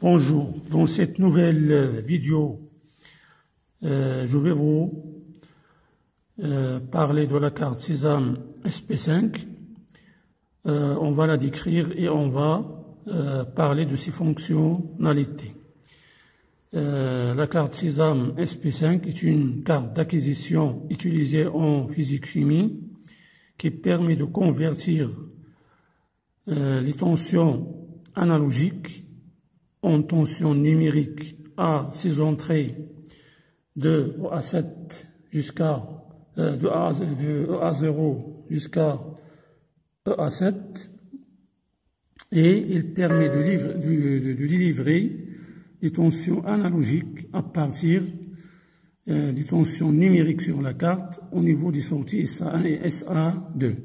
Bonjour, dans cette nouvelle vidéo, je vais vous parler de la carte Sésame SP5. On va la décrire et on va parler de ses fonctionnalités. La carte Sésame SP5 est une carte d'acquisition utilisée en physique-chimie qui permet de convertir les tensions analogiques en tension numérique à ses entrées de A7 jusqu'à de A0 jusqu'à A7, et il permet de délivrer des tensions analogiques à partir des tensions numériques sur la carte au niveau des sorties SA1 et SA2.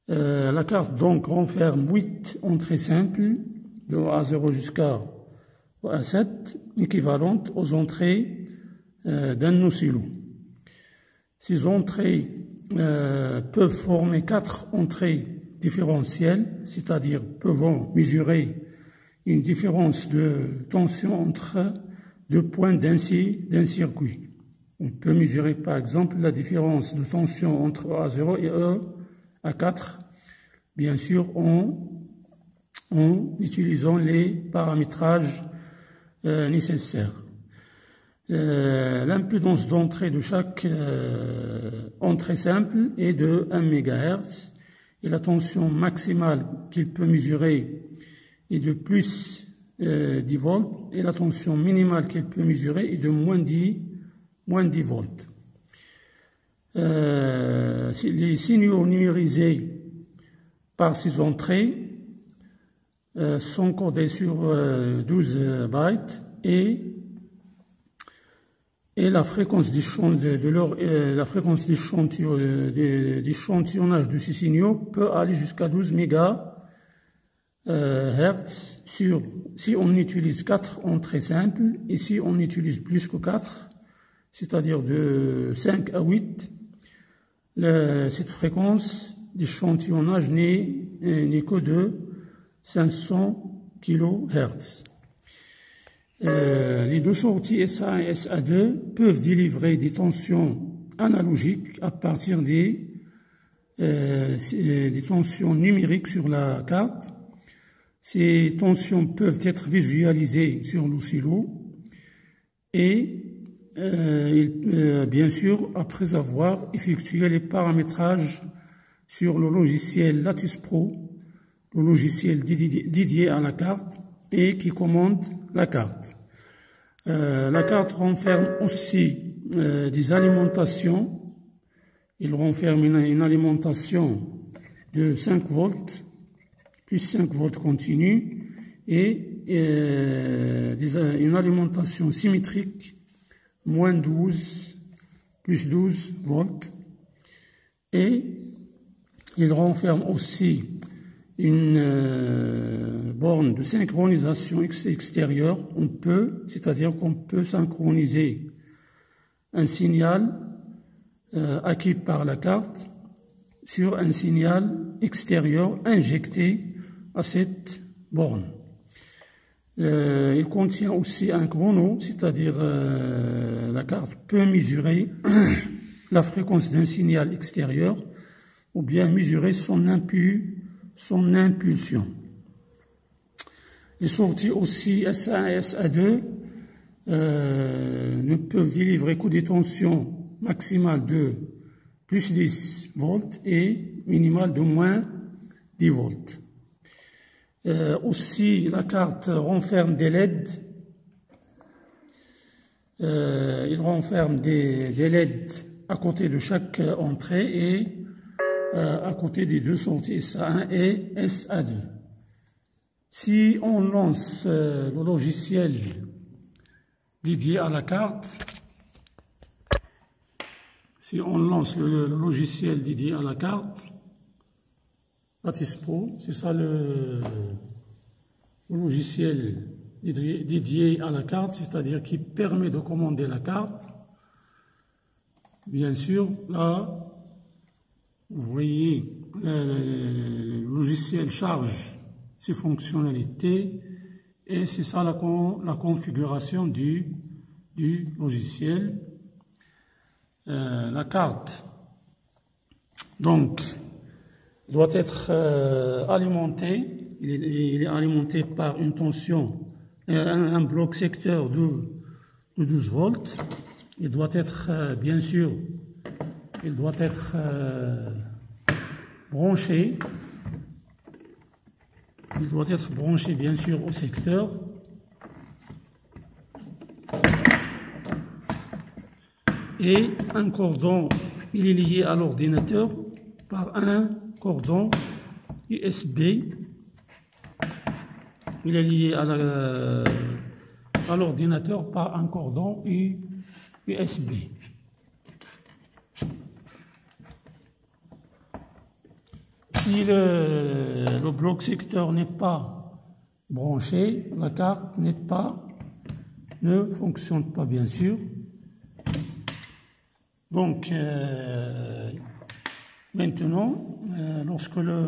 La carte donc renferme 8 entrées simples de A0 jusqu'à A7, équivalentes aux entrées d'un oscillo. Ces entrées peuvent former 4 entrées différentielles, c'est-à-dire peuvent mesurer une différence de tension entre deux points d'un circuit. On peut mesurer par exemple la différence de tension entre A0 et A4, bien sûr en utilisant les paramétrages nécessaires. L'impédance d'entrée de chaque entrée simple est de 1 MHz et la tension maximale qu'il peut mesurer est de plus 10 volts et la tension minimale qu'il peut mesurer est de moins 10 volts. Les signaux numérisés par ces entrées sont codés sur 12 bytes et la fréquence d'échantillonnage de ces signaux peut aller jusqu'à 12 MHz si on utilise 4 entrées simples, et si on utilise plus que 4, c'est-à-dire de 5 à 8, cette fréquence d'échantillonnage n'est que de 500 kHz. Les deux sorties SA1 et SA2 peuvent délivrer des tensions analogiques à partir des tensions numériques sur la carte. Ces tensions peuvent être visualisées sur l'oscillo et bien sûr après avoir effectué les paramétrages sur le logiciel Lattice Pro, le logiciel dédié à la carte et qui commande la carte. La carte renferme aussi des alimentations. Il renferme une alimentation de 5 volts, plus 5 volts continu, et une alimentation symétrique, moins 12, plus 12 volts. Et il renferme aussi une borne de synchronisation extérieure. C'est-à-dire qu'on peut synchroniser un signal acquis par la carte sur un signal extérieur injecté à cette borne. Il contient aussi un chrono, c'est-à-dire la carte peut mesurer la fréquence d'un signal extérieur ou bien mesurer son impulsion. Les sorties aussi SA1 et SA2 ne peuvent délivrer que des tensions maximales de plus 10 volts et minimales de moins 10 volts. Aussi, la carte renferme des LED. Il renferme des LED à côté de chaque entrée et à côté des deux sorties SA1 et SA2. Si on lance le logiciel dédié à la carte, Lattice Pro, c'est ça le logiciel dédié à la carte, c'est-à-dire qui permet de commander la carte. Bien sûr, là, vous voyez, le logiciel charge ses fonctionnalités Et c'est ça la configuration du logiciel. La carte, donc, doit être alimentée. Il est alimenté par une tension, un bloc secteur de 12 volts. Il doit être, bien sûr, branché. Il doit être branché, bien sûr, au secteur. Et un cordon, il est lié à l'ordinateur par un cordon USB. Il est lié à l'ordinateur par un cordon USB. Si le bloc secteur n'est pas branché, la carte ne fonctionne pas, bien sûr. Donc, maintenant, lorsque le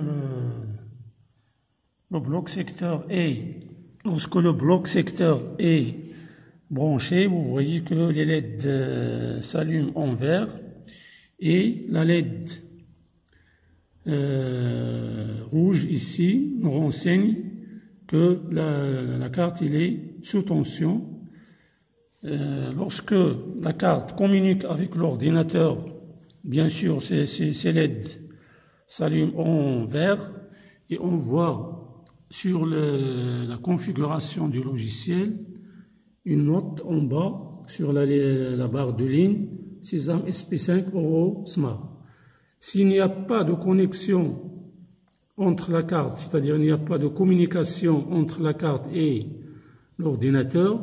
bloc secteur est branché, vous voyez que les LED s'allument en vert et la LED rouge ici nous renseigne que la carte il est sous tension. Lorsque la carte communique avec l'ordinateur, bien sûr ces LED s'allument en vert et on voit sur la configuration du logiciel une note en bas sur la barre de ligne Sesam SP5 Euro Smart. S'il n'y a pas de connexion entre la carte, c'est-à-dire il n'y a pas de communication entre la carte et l'ordinateur,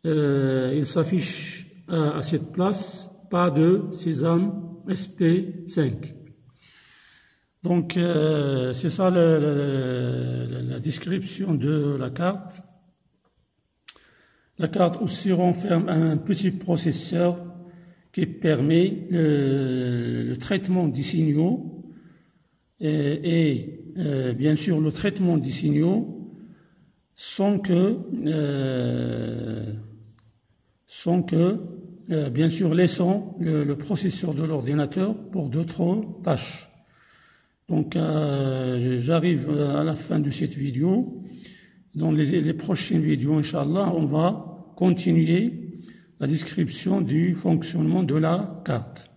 il s'affiche à cette place pas de Sesam SP5. Donc c'est ça la description de la carte. La carte aussi renferme un petit processeur qui permet le traitement des signaux et bien sûr le traitement des signaux sans que bien sûr laissant le processeur de l'ordinateur pour d'autres tâches. Donc j'arrive à la fin de cette vidéo. Dans les prochaines vidéos, Inch'Allah, on va continuer la description du fonctionnement de la carte.